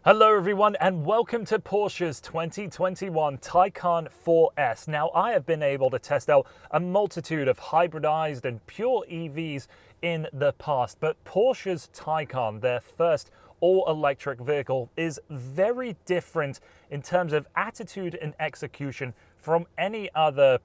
Hello everyone and welcome to Porsche's 2021 Taycan 4S. Now I have been able to test out a multitude of hybridized and pure EVs in the past, but Porsche's Taycan, their first all-electric vehicle, is very different in terms of attitude and execution from any other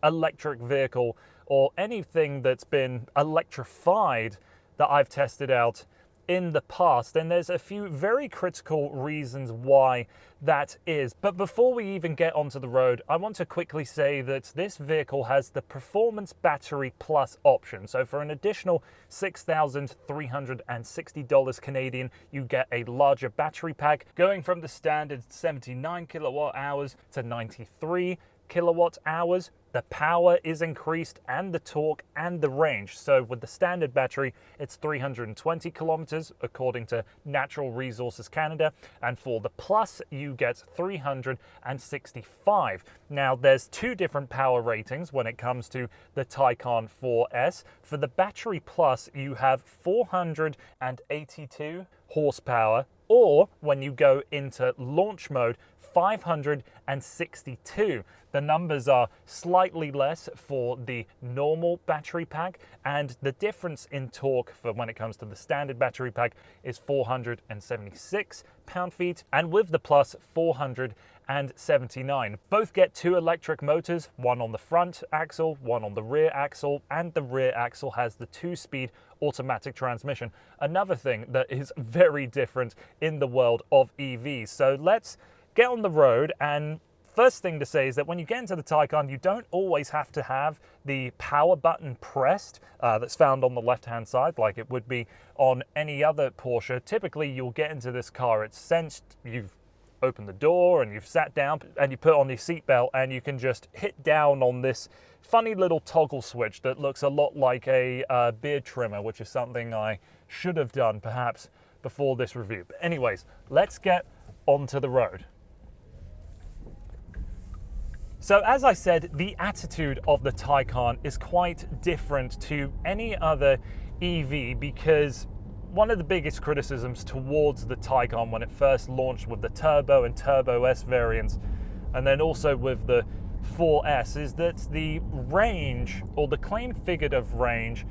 electric vehicle or anything that's been electrified that I've tested out in the past, and there's a few very critical reasons why that is. But before we even get onto the road, I want to quickly say that this vehicle has the Performance Battery Plus option. So for an additional $6,360 Canadian, you get a larger battery pack, going from the standard 79 kilowatt hours to 93 kilowatt hours. The power is increased and the torque and the range. So with the standard battery, it's 320 kilometers according to Natural Resources Canada. And for the Plus, you get 365. Now there's two different power ratings when it comes to the Taycan 4S. For the Battery Plus, you have 482 horsepower, or when you go into launch mode, 562. The numbers are slightly less for the normal battery pack, and the difference in torque for when it comes to the standard battery pack is 476 pound-feet, and with the Plus, 479. Both get two electric motors, one on the front axle, one on the rear axle, and the rear axle has the 2-speed automatic transmission. Another thing that is very different in the world of EVs. So let's get on the road, and first thing to say is that when you get into the Taycan, you don't always have to have the power button pressed that's found on the left-hand side like it would be on any other Porsche. Typically, you'll get into this car, it's sensed, you've opened the door and you've sat down and you put on your seatbelt, and you can just hit down on this funny little toggle switch that looks a lot like a beard trimmer, which is something I should have done perhaps before this review. But anyways, let's get onto the road. So as I said, the attitude of the Taycan is quite different to any other EV, because one of the biggest criticisms towards the Taycan when it first launched with the Turbo and Turbo S variants, and then also with the 4S, is that the range, or the claimed figure of range,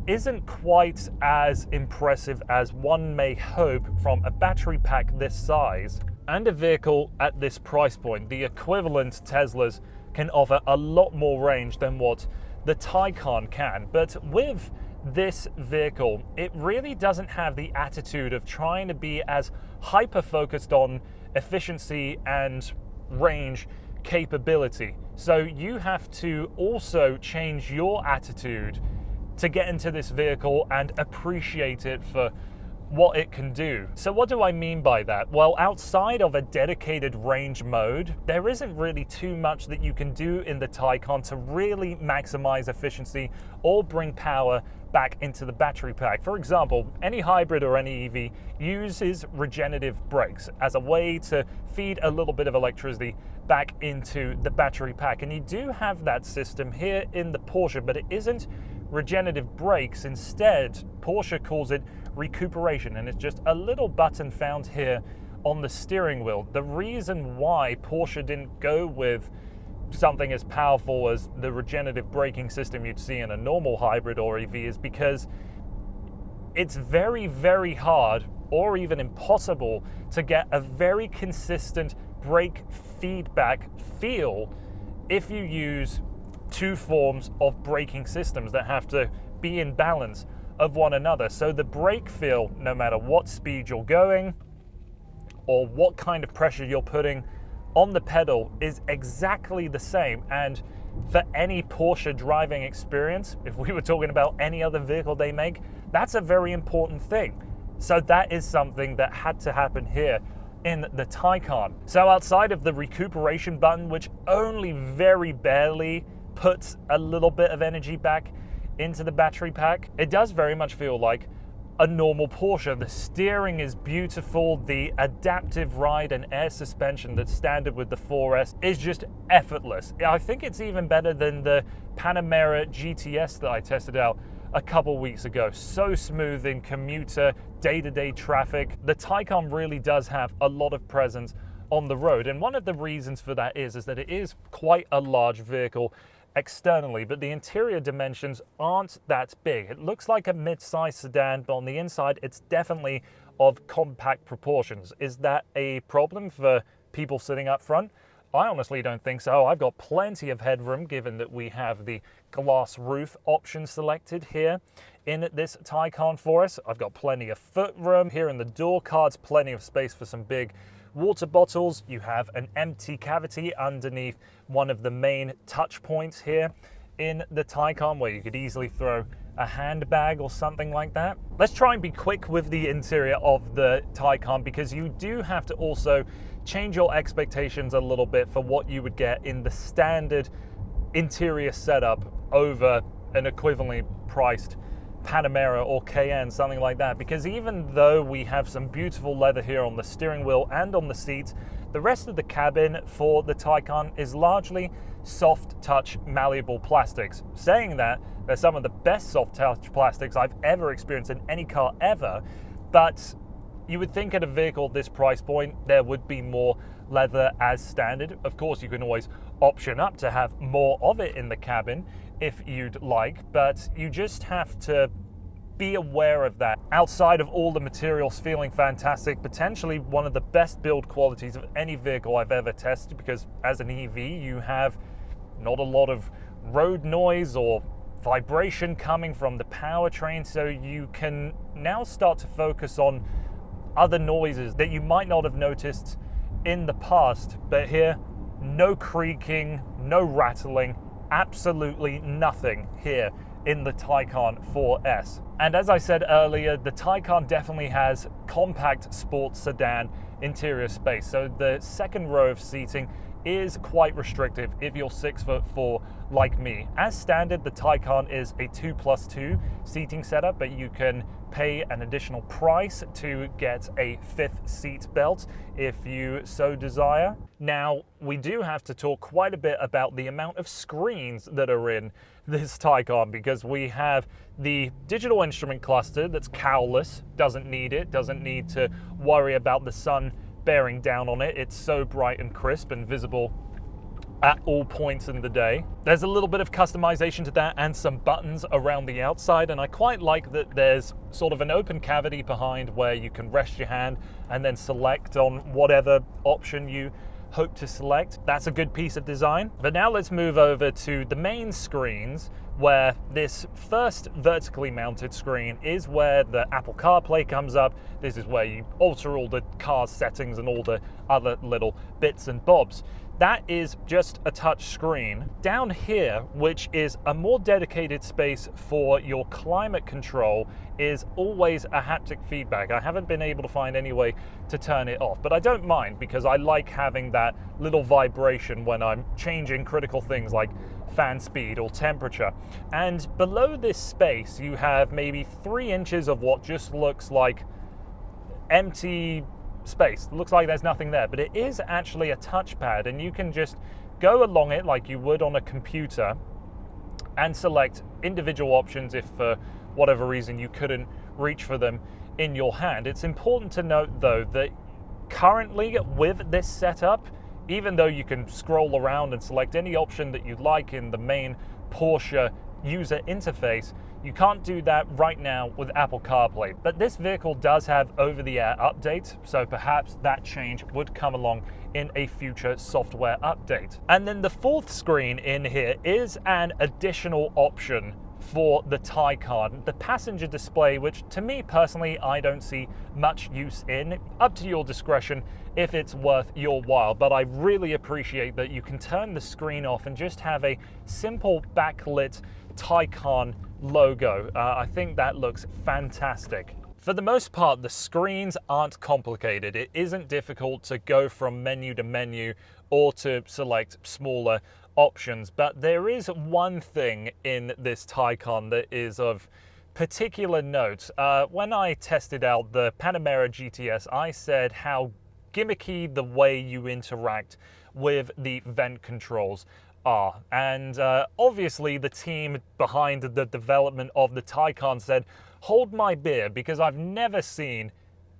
isn't quite as impressive as one may hope from a battery pack this size. And a vehicle at this price point, the equivalent Teslas can offer a lot more range than what the Taycan can. But with this vehicle, it really doesn't have the attitude of trying to be as hyper-focused on efficiency and range capability. So you have to also change your attitude to get into this vehicle and appreciate it for what it can do. So what do I mean by that? Well, outside of a dedicated range mode, there isn't really too much that you can do in the Taycan to really maximize efficiency or bring power back into the battery pack. For example, any hybrid or any EV uses regenerative brakes as a way to feed a little bit of electricity back into the battery pack. And you do have that system here in the Porsche, but it isn't regenerative brakes. Instead, Porsche calls it recuperation, and it's just a little button found here on the steering wheel. The reason why Porsche didn't go with something as powerful as the regenerative braking system you'd see in a normal hybrid or EV is because it's very, very hard or even impossible to get a very consistent brake feedback feel if you use two forms of braking systems that have to be in balance of one another. So the brake feel, no matter what speed you're going or what kind of pressure you're putting on the pedal, is exactly the same. And for any Porsche driving experience, if we were talking about any other vehicle they make, that's a very important thing. So that is something that had to happen here in the Taycan. So outside of the recuperation button, which only very barely puts a little bit of energy back into the battery pack, it does very much feel like a normal Porsche. The steering is beautiful. The adaptive ride and air suspension that's standard with the 4S is just effortless. I think it's even better than the Panamera GTS that I tested out a couple weeks ago. So smooth in commuter, day-to-day traffic. The Taycan really does have a lot of presence on the road, and one of the reasons for that is that it is quite a large vehicle externally, but the interior dimensions aren't that big. It looks like a mid-sized sedan, but on the inside it's definitely of compact proportions. Is that a problem for people sitting up front? I honestly don't think so. I've got plenty of headroom given that we have the glass roof option selected here in this Taycan for us. I've got plenty of footroom here in the door cards, plenty of space for some big water bottles. You have an empty cavity underneath one of the main touch points here in the Taycan where you could easily throw a handbag or something like that. Let's try and be quick with the interior of the Taycan, because you do have to also change your expectations a little bit for what you would get in the standard interior setup over an equivalently priced Panamera or Cayenne, something like that. Because even though we have some beautiful leather here on the steering wheel and on the seats, the rest of the cabin for the Taycan is largely soft touch malleable plastics. Saying that, they're some of the best soft touch plastics I've ever experienced in any car ever, but you would think at a vehicle at this price point there would be more leather as standard. Of course, you can always option up to have more of it in the cabin if you'd like, but you just have to be aware of that. Outside of all the materials feeling fantastic, potentially one of the best build qualities of any vehicle I've ever tested, because as an EV you have not a lot of road noise or vibration coming from the powertrain, so you can now start to focus on other noises that you might not have noticed in the past. But here, no creaking, no rattling, absolutely nothing here in the Taycan 4S. And as I said earlier, the Taycan definitely has compact sports sedan interior space. So the second row of seating is quite restrictive if you're 6'4" like me. As standard, the Taycan is a 2+2 seating setup, but you can pay an additional price to get a 5th seat belt if you so desire. Now, we do have to talk quite a bit about the amount of screens that are in this Taycan, because we have the digital instrument cluster that's cowless, doesn't need to worry about the sun bearing down on it. It's so bright and crisp and visible at all points in the day. There's a little bit of customization to that and some buttons around the outside, and I quite like that there's sort of an open cavity behind where you can rest your hand and then select on whatever option you hope to select. That's a good piece of design. But now let's move over to the main screens, where this first vertically mounted screen is where the Apple CarPlay comes up. This is where you alter all the car's settings and all the other little bits and bobs. That is just a touch screen. Down here, which is a more dedicated space for your climate control, is always a haptic feedback. I haven't been able to find any way to turn it off, but I don't mind, because I like having that little vibration when I'm changing critical things like fan speed or temperature. And below this space, you have maybe 3 inches of what just looks like empty space. It looks like there's nothing there, but it is actually a touchpad, and you can just go along it like you would on a computer and select individual options if for whatever reason you couldn't reach for them in your hand. It's important to note though that currently with this setup, even though you can scroll around and select any option that you'd like in the main Porsche user interface, you can't do that right now with Apple CarPlay. But this vehicle does have over-the-air updates, so perhaps that change would come along in a future software update. And then the 4th screen in here is an additional option for the Taycan, the passenger display, which to me personally I don't see much use in. Up to your discretion if it's worth your while, but I really appreciate that you can turn the screen off and just have a simple backlit Taycan logo. I think that looks fantastic. For the most part, the screens aren't complicated. It isn't difficult to go from menu to menu or to select smaller options, but there is one thing in this Taycan that is of particular note. When I tested out the Panamera GTS, I said how gimmicky the way you interact with the vent controls are. And obviously the team behind the development of the Taycan said, hold my beer, because I've never seen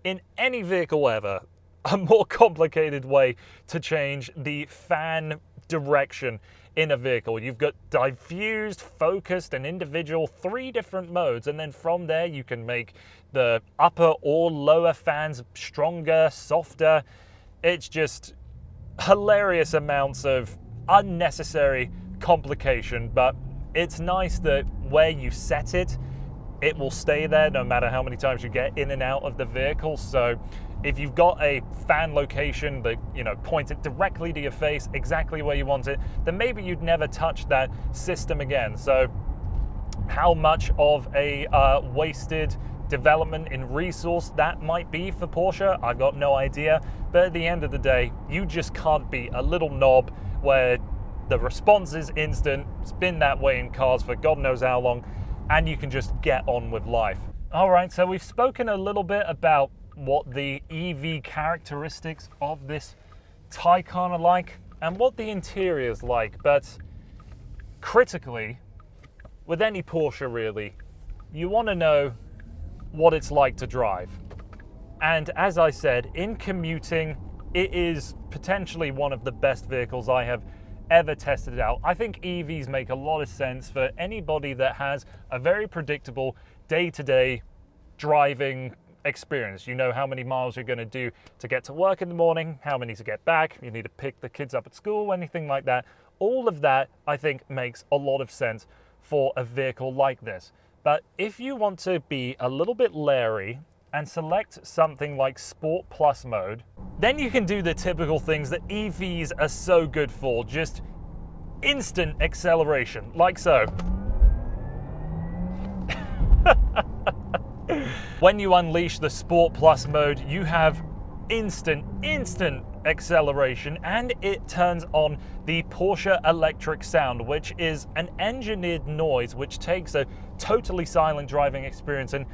in any vehicle ever a more complicated way to change the fan direction in a vehicle. You've got diffused, focused, and individual, 3 different modes, and then from there you can make the upper or lower fans stronger, softer. It's just hilarious amounts of unnecessary complication, but it's nice that where you set it, it will stay there no matter how many times you get in and out of the vehicle. So if you've got a fan location that, you know, points it directly to your face, exactly where you want it, then maybe you'd never touch that system again. So how much of a wasted development in resource that might be for Porsche, I've got no idea. But at the end of the day, you just can't be a little knob where the response is instant. It's been that way in cars for God knows how long, and you can just get on with life. All right, so we've spoken a little bit about what the EV characteristics of this Taycan are like and what the interior is like, but critically, with any Porsche really, you want to know what it's like to drive. And as I said, in commuting, it is potentially one of the best vehicles I have ever tested out. I think EVs make a lot of sense for anybody that has a very predictable day-to-day driving experience. You know how many miles you're going to do to get to work in the morning, how many to get back, you need to pick the kids up at school, anything like that. All of that, I think, makes a lot of sense for a vehicle like this. But if you want to be a little bit leery and select something like Sport Plus mode, then you can do the typical things that EVs are so good for, just instant acceleration, like so. When you unleash the Sport Plus mode, you have instant acceleration, and it turns on the Porsche electric sound, which is an engineered noise which takes a totally silent driving experience and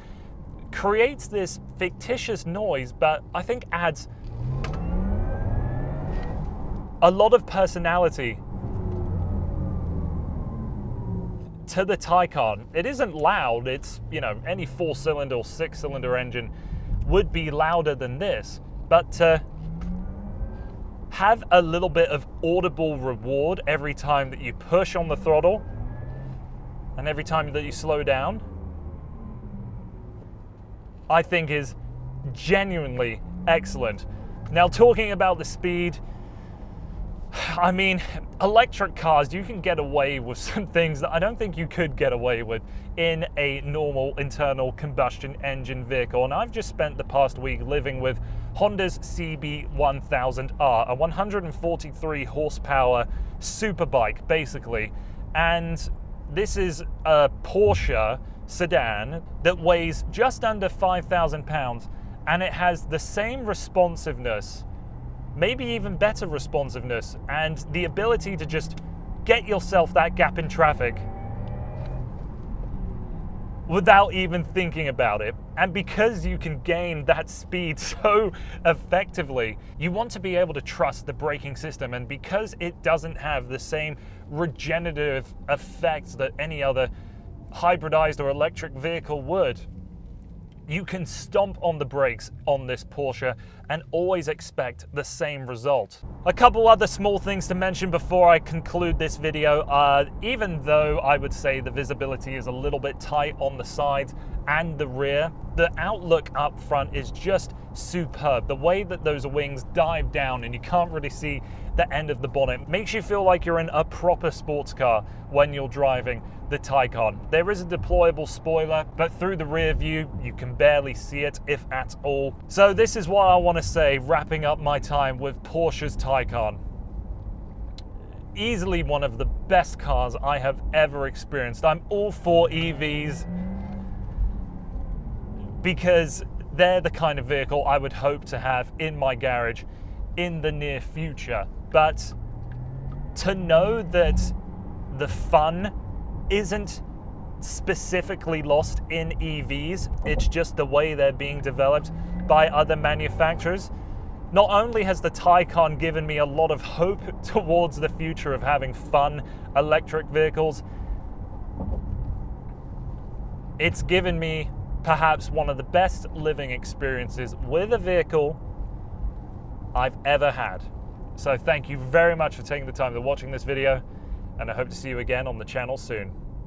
creates this fictitious noise, but I think adds a lot of personality to the Taycan. It isn't loud. It's, you know, any 4-cylinder or 6-cylinder engine would be louder than this, but to have a little bit of audible reward every time that you push on the throttle and every time that you slow down, I think is genuinely excellent. Now, talking about the speed, I mean, electric cars, you can get away with some things that I don't think you could get away with in a normal internal combustion engine vehicle. And I've just spent the past week living with Honda's CB1000R, a 143 horsepower superbike, basically. And this is a Porsche sedan that weighs just under 5,000 pounds, and it has the same responsiveness, maybe even better responsiveness, and the ability to just get yourself that gap in traffic without even thinking about it. And because you can gain that speed so effectively, you want to be able to trust the braking system, and because it doesn't have the same regenerative effects that any other hybridized or electric vehicle would, you can stomp on the brakes on this Porsche and always expect the same result. A couple other small things to mention before I conclude this video. Even though I would say the visibility is a little bit tight on the sides and the rear, the outlook up front is just superb. The way that those wings dive down and you can't really see the end of the bonnet makes you feel like you're in a proper sports car when you're driving the Taycan. There is a deployable spoiler, but through the rear view, you can barely see it, if at all. So this is what I want to say, wrapping up my time with Porsche's Taycan. Easily one of the best cars I have ever experienced. I'm all for EVs because they're the kind of vehicle I would hope to have in my garage in the near future. But to know that the fun isn't specifically lost in EVs, it's just the way they're being developed by other manufacturers, Not only has the Taycan given me a lot of hope towards the future of having fun electric vehicles, it's given me perhaps one of the best living experiences with a vehicle I've ever had. So thank you very much for taking the time to watching this video, and I hope to see you again on the channel soon.